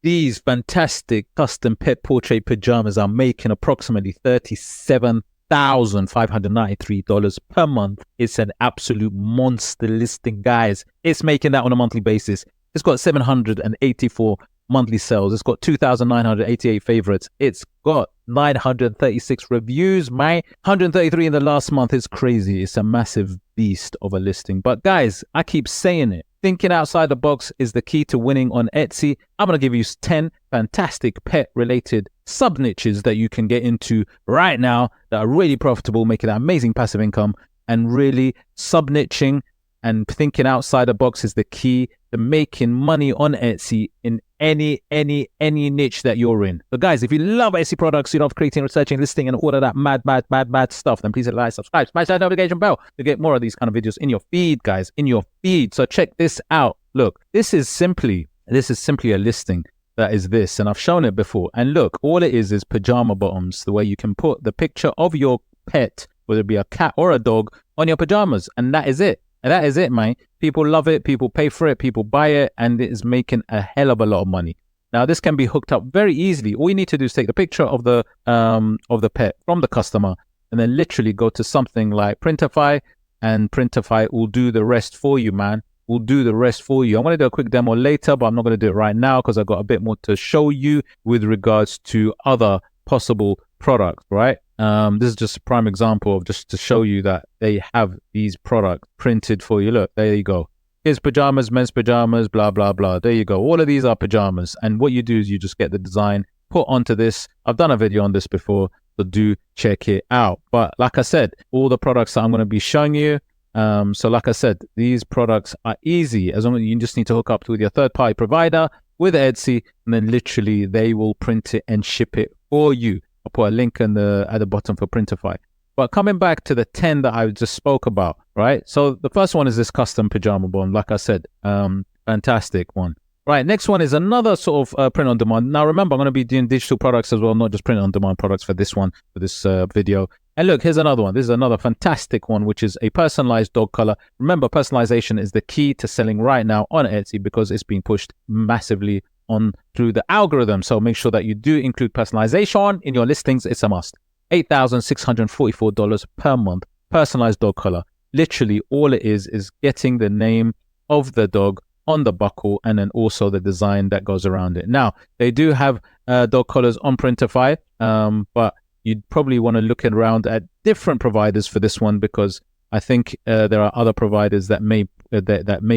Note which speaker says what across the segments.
Speaker 1: These fantastic custom pet portrait pajamas are making approximately $37,593 per month. It's an absolute monster listing, guys. It's making that on a monthly basis. It's got 784 monthly sales. It's got 2,988 favorites. It's got 936 reviews. My 133 in the last month is crazy. It's a massive beast of a listing. But guys, I keep saying it. Thinking outside the box is the key to winning on Etsy. I'm going to give you 10 fantastic pet-related sub-niches that you can get into right now that are really profitable, making an amazing passive income, and really sub-niching and thinking outside the box is the key to making money on Etsy in any niche that you're in. So guys, if you love Etsy products, you love creating, researching, listing, and all of that mad stuff, then please hit like, subscribe, smash that notification bell to get more of these kind of videos in your feed, guys, in your feed. So check this out. Look, this is simply a listing that is this, and I've shown it before. And look, all it is pajama bottoms, the way you can put the picture of your pet, whether it be a cat or a dog, on your pajamas, and that is it. And that is it, man. People love it. People pay for it. People buy it. And it is making a hell of a lot of money. Now, this can be hooked up very easily. All you need to do is take the picture of the pet from the customer and then literally go to something like Printify, and Printify will do the rest for you, man. Will do the rest for you. I'm going to do a quick demo later, but I'm not going to do it right now because I've got a bit more to show you with regards to other possible products, right? This is just a prime example of just to show you that they have these products printed for you. Look, there you go. Here's pajamas, men's pajamas, blah, blah, blah. There you go. All of these are pajamas. And what you do is you just get the design, put onto this. I've done a video on this before, so do check it out. But like I said, all the products that I'm going to be showing you. So like I said, these products are easy as long as you just need to hook up with your third-party provider with Etsy, and then literally they will print it and ship it for you. I'll put a link at the bottom for Printify. But coming back to the 10 that I just spoke about, right? So the first one is this custom pajama bond. Like I said, fantastic one. Right, next one is another sort of print on demand. Now remember, I'm going to be doing digital products as well, not just print on demand products for this one, for this video. And look, here's another one. This is another fantastic one, which is a personalized dog color. Remember, personalization is the key to selling right now on Etsy because it's being pushed massively on through the algorithm. So make sure that you do include personalization in your listings. It's a must. $8,644 per month, personalized dog color. Literally all it is getting the name of the dog on the buckle and then also the design that goes around it. Now, they do have dog collars on Printify, but you'd probably want to look around at different providers for this one because I think there are other providers that may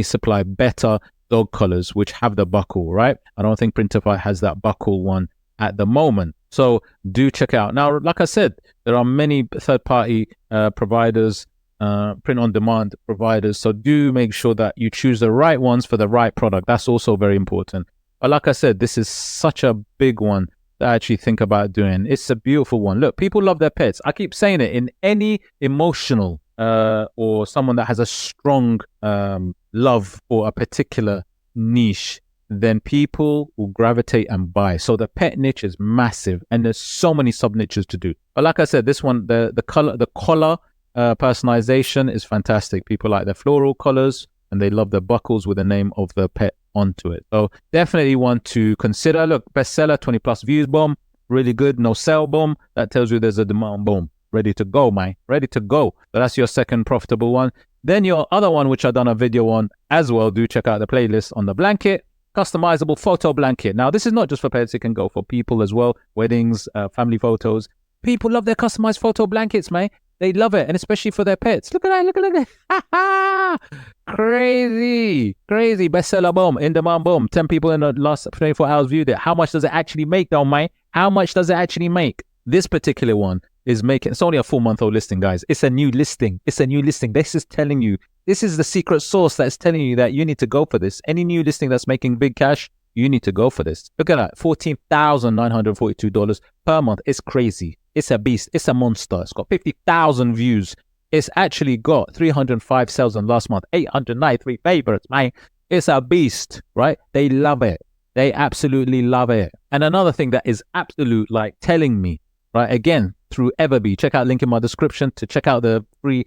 Speaker 1: supply better dog collars which have the buckle, right? I don't think Printify has that buckle one at the moment. So do check out. Now, like I said, there are many third-party providers, print-on-demand providers. So do make sure that you choose the right ones for the right product. That's also very important. But like I said, this is such a big one that I actually think about doing. It's a beautiful one. Look, people love their pets. I keep saying it. In any emotional or someone that has a strong love for a particular niche, then people will gravitate and buy. So the pet niche is massive and there's so many sub niches to do. But like I said, this one, the collar personalization is fantastic. People like their floral collars and they love the buckles with the name of the pet onto it. So definitely want to consider. Look, bestseller, 20 plus views, boom, really good. No sell, boom. That tells you there's a demand, boom. Ready to go, man. Ready to go. So that's your second profitable one. Then your other one, which I've done a video on as well, do check out the playlist on the blanket. Customizable photo blanket. Now, this is not just for pets. It can go for people as well. Weddings, family photos. People love their customized photo blankets, man. They love it, and especially for their pets. Look at that, look at that. Crazy, crazy. Bestseller, boom. In demand, boom. 10 people in the last 24 hours viewed it. How much does it actually make, though, man? How much does it actually make? This particular one is making, it's only a 4-month-old listing, guys. It's a new listing. It's a new listing. This is telling you, this is the secret sauce that's telling you that you need to go for this. Any new listing that's making big cash, you need to go for this. Look at that, $14,942 per month. It's crazy. It's a beast. It's a monster. It's got 50,000 views. It's actually got 305 sales in last month, 893 favorites, man. It's a beast, right? They love it. They absolutely love it. And another thing that is absolute, like, telling me, right, again, through EVERBEE, check out link in my description to check out the free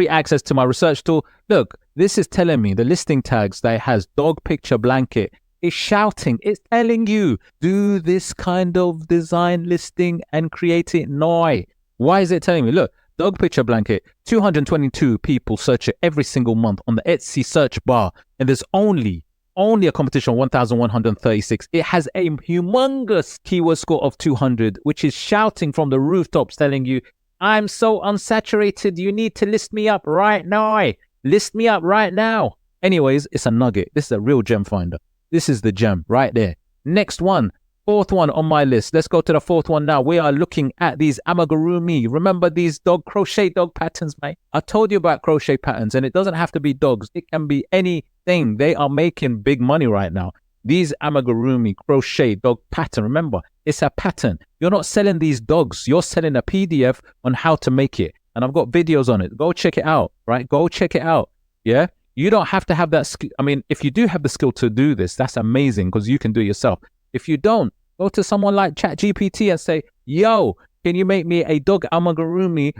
Speaker 1: access to my research tool. Look, this is telling me the listing tags that it has dog picture blanket It's shouting. It's telling you, do this kind of design listing and create it now. Why is it telling me? Look, dog picture blanket, 222 people search it every single month on the Etsy search bar. And there's only a competition of 1,136. It has a humongous keyword score of 200, which is shouting from the rooftops telling you, I'm so unsaturated. You need to list me up right now. List me up right now. Anyways, it's a nugget. This is a real gem finder. This is the gem right there. Next one, fourth one on my list. Let's go to the fourth one now. We are looking at these amigurumi. Remember these crochet dog patterns, mate? I told you about crochet patterns, and it doesn't have to be dogs. It can be anything. They are making big money right now. These amigurumi crochet dog pattern. Remember, it's a pattern. You're not selling these dogs. You're selling a PDF on how to make it. And I've got videos on it. Go check it out, right? Go check it out. Yeah. You don't have to have that skill. I mean, if you do have the skill to do this, that's amazing because you can do it yourself. If you don't, go to someone like ChatGPT and say, yo, can you make me a dog amigurumi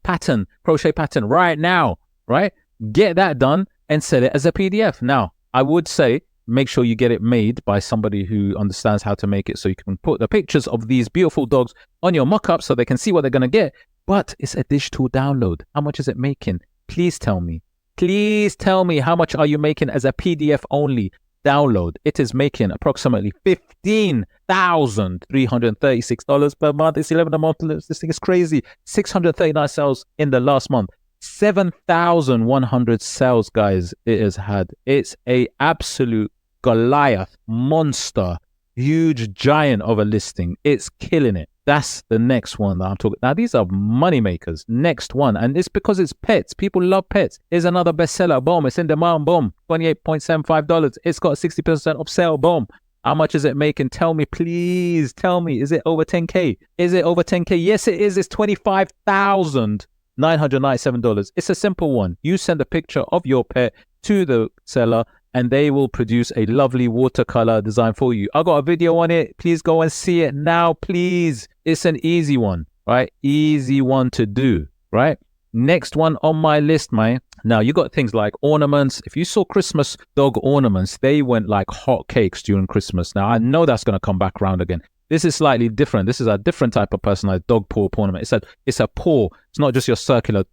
Speaker 1: pattern, crochet pattern right now, right? Get that done and sell it as a PDF. Now, I would say, make sure you get it made by somebody who understands how to make it so you can put the pictures of these beautiful dogs on your mock-up so they can see what they're going to get. But it's a digital download. How much is it making? Please tell me. Please tell me how much are you making as a PDF only download. It is making approximately $15,336 per month. It's 11 a month. This thing is crazy. 639 sales in the last month. 7,100 sales, guys, it has had. It's a absolute Goliath monster, huge giant of a listing. It's killing it. That's the next one that I'm talking. Now, these are money makers. Next one. And it's because it's pets. People love pets. Here's another bestseller. Boom. It's in demand. Boom. $28.75. It's got 60% off sale. Boom. How much is it making? Tell me, please. Tell me. Is it over 10K? Is it over 10K? Yes, it is. It's $25,997. It's a simple one. You send a picture of your pet to the seller and they will produce a lovely watercolor design for you. I got a video on it. Please go and see it now, please. It's an easy one, right? Easy one to do, right? Next one on my list, man. Now, you got things like ornaments. If you saw Christmas dog ornaments, they went like hot cakes during Christmas. Now, I know that's going to come back around again. This is slightly different. This is a different type of personalized dog paw ornament. It's a paw. It's not just your circular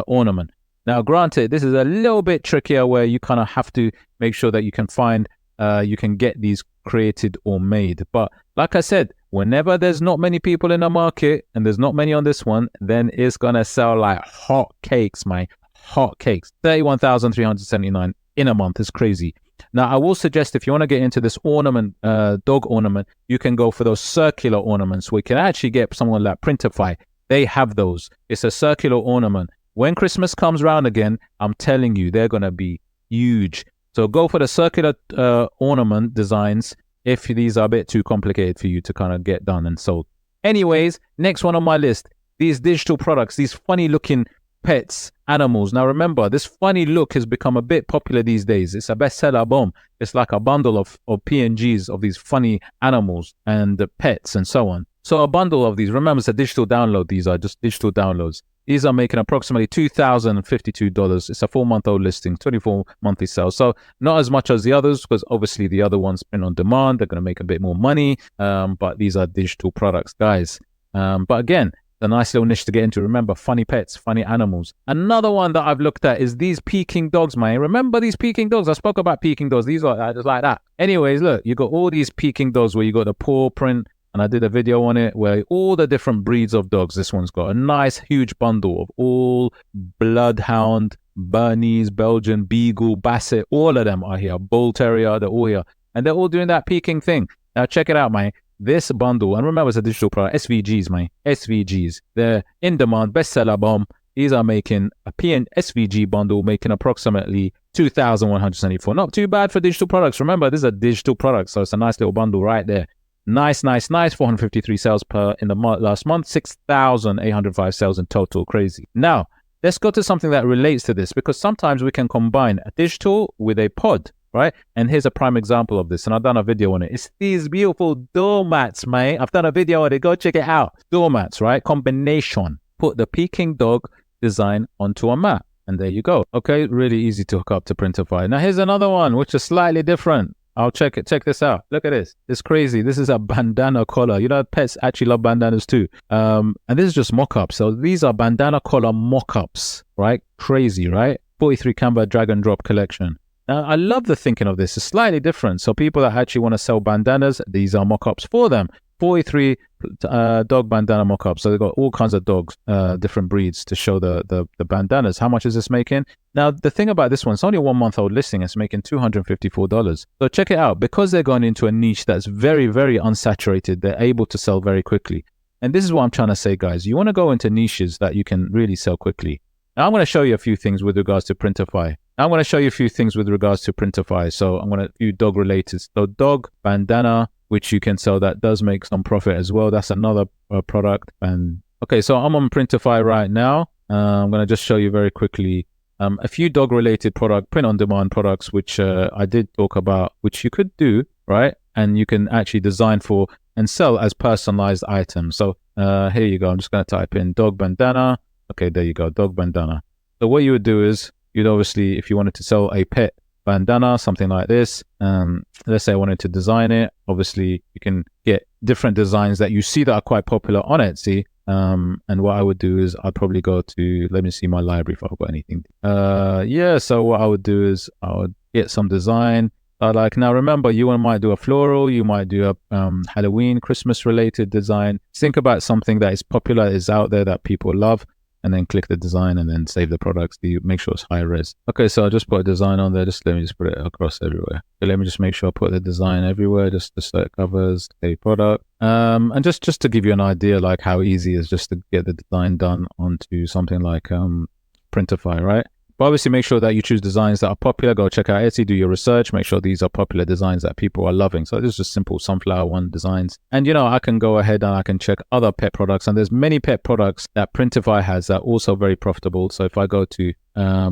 Speaker 1: ornament. Now, granted, this is a little bit trickier where you kind of have to make sure that you can find, you can get these created or made. But like I said, whenever there's not many people in the market and there's not many on this one, then it's going to sell like hot cakes, man. Hot cakes. 31,379 in a month is crazy. Now, I will suggest if you want to get into this ornament, dog ornament, you can go for those circular ornaments. We can actually get someone like Printify. They have those. It's a circular ornament. When Christmas comes around again, I'm telling you, they're going to be huge. So go for the circular ornament designs if these are a bit too complicated for you to kind of get done and sold. Anyways, next one on my list, these digital products, these funny looking pets, animals. Now remember, this funny look has become a bit popular these days. It's a bestseller, boom. It's like a bundle of PNGs of these funny animals and the pets and so on. So a bundle of these, remember it's a digital download. These are just digital downloads. These are making approximately $2,052. It's a 4-month-old listing, 24 monthly sales. So not as much as the others because obviously the other ones been on demand. They're going to make a bit more money. But these are digital products, guys. But again, a nice little niche to get into. Remember, funny pets, funny animals. Another one that I've looked at is these Peking dogs, man. Remember these Peking dogs? I spoke about Peking dogs. These are just like that. Anyways, look, you got all these Peking dogs where you got the paw print. And I did a video on it where all the different breeds of dogs. This one's got a nice, huge bundle of all Bloodhound, Bernese, Belgian, Beagle, Basset. All of them are here. Bull Terrier, they're all here. And they're all doing that Peking thing. Now, check it out, man. This bundle, and remember, it's a digital product. SVGs, man. SVGs. They're in demand. Bestseller bomb. These are making a SVG bundle, making approximately $2,174. Not too bad for digital products. Remember, this is a digital product, so it's a nice little bundle right there. Nice. 453 sales in the last month. 6,805 sales in total. Crazy. Now, let's go to something that relates to this because sometimes we can combine a digital with a pod, right? And here's a prime example of this. And I've done a video on it. It's these beautiful doormats, mate. I've done a video on it. Go check it out. Doormats, right? Combination. Put the Peking dog design onto a mat. And there you go. Okay, really easy to hook up to Printify. Now here's another one, which is slightly different. I'll check it. Check this out. Look at this. It's crazy. This is a bandana collar. You know, pets actually love bandanas too. And this is just mock-up. So these are bandana collar mock-ups, right? Crazy, right? 43 CANVA drag and drop collection. Now, I love the thinking of this. It's slightly different. So people that actually want to sell bandanas, these are mock-ups for them. 43 dog bandana mock-ups. So they've got all kinds of dogs, different breeds to show the bandanas. How much is this making? Now, the thing about this one, it's only a 1 month old listing. It's making $254. So check it out. Because they're going into a niche that's very, very unsaturated, they're able to sell very quickly. And this is what I'm trying to say, guys. You want to go into niches that you can really sell quickly. Now, I'm going to show you a few things with regards to Printify. I'm going to show you a few things with regards to Printify. So I'm going to do dog related. So dog bandana, which you can sell, that does make some profit as well. That's another product. And okay, so I'm on Printify right now. I'm going to just show you very quickly a few dog related print on demand products, which I did talk about, which you could do, right? And you can actually design for and sell as personalized items. So here you go. I'm just going to type in dog bandana. Okay, there you go, dog bandana. So what you would do is you'd obviously, if you wanted to sell a pet bandana, something like this, let's say I wanted to design it, obviously you can get different designs that you see that are quite popular on Etsy. And what I would do is I'd probably go to, let me see my library if I've got anything. Yeah, so what I would do is I would get some design. Like, now remember, you might do a floral, you might do a Halloween, Christmas related design. Think about something that is popular, is out there, that people love, and then click the design and then save the products. You make sure it's high res. Okay, so I'll just put a design on there. Let me just put it across everywhere. Okay, let me just make sure I put the design everywhere, just so it covers a product. And just to give you an idea, like how easy it is just to get the design done onto something like Printify, right? But obviously make sure that you choose designs that are popular. Go check out Etsy, do your research, make sure these are popular designs that people are loving. So this is just simple sunflower one designs. And you know, I can go ahead and I can check other pet products, and there's many pet products that Printify has that are also very profitable. So if I go to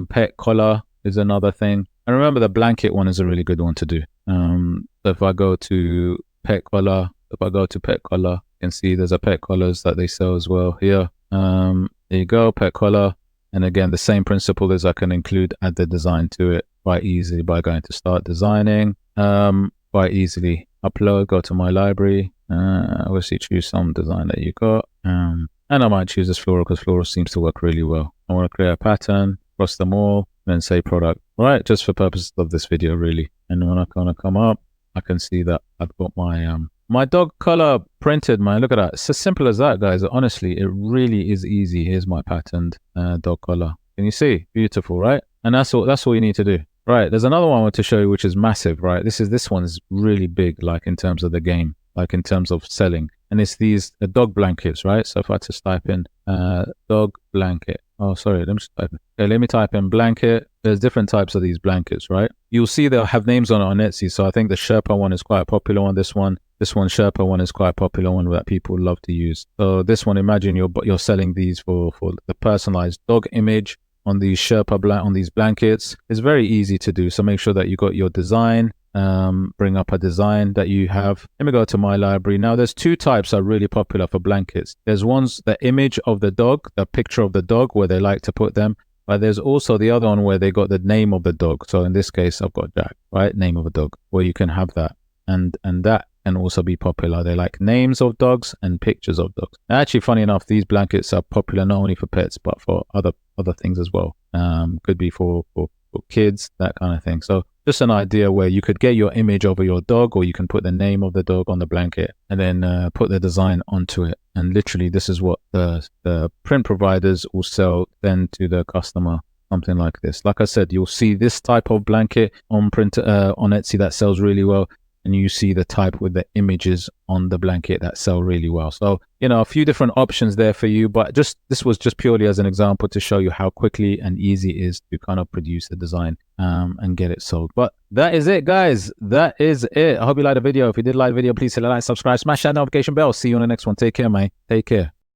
Speaker 1: pet collar is another thing. And remember, the blanket one is a really good one to do. So if I go to pet collar, you can see there's a pet collars that they sell as well here. There you go, pet collar. And again, the same principle is I can add the design to it quite easily by going to start designing, quite easily. Upload, go to my library, obviously choose some design that you got. And I might choose this floral because floral seems to work really well. I want to create a pattern, cross them all, and then say product. Right, just for purposes of this video, really. And when I kind of come up, I can see that I've got my my dog color printed, man. Look at that. It's as simple as that, guys. Honestly, it really is easy. Here's my patterned dog collar. Can you see? Beautiful, right? And that's all you need to do. Right, there's another one I want to show you, which is massive, right? This one is really big, like in terms of the game, like in terms of selling. And it's these dog blankets, right? So if I just type in dog blanket. Oh, sorry, let me just type in. Okay, let me type in blanket. There's different types of these blankets, right? You'll see they'll have names on it on Etsy. So I think the Sherpa one is quite a popular one. This one Sherpa one is quite a popular one that people love to use. So this one, imagine you're selling these for the personalized dog image on these Sherpa on these blankets. It's very easy to do. So make sure that you got your design. Bring up a design that you have. Let me go to my library. Now there's two types that are really popular for blankets. There's ones, the image of the dog, the picture of the dog, where they like to put them. But there's also the other one where they got the name of the dog. So in this case, I've got Jack, right? Name of a dog, where you can have that. And that can also be popular. They like names of dogs and pictures of dogs. And actually, funny enough, these blankets are popular not only for pets, but for other things as well. Could be for kids, that kind of thing. So just an idea where you could get your image over your dog, or you can put the name of the dog on the blanket and then put the design onto it. And literally, this is what the print providers will sell then to the customer, something like this. Like I said, you'll see this type of blanket on Etsy that sells really well. And you see the type with the images on the blanket that sell really well. So, you know, a few different options there for you, but this was just purely as an example to show you how quickly and easy it is to kind of produce a design and get it sold. But that is it, guys. That is it. I hope you liked the video. If you did like the video, please hit the like, subscribe, smash that notification bell. See you on the next one. Take care, mate. Take care.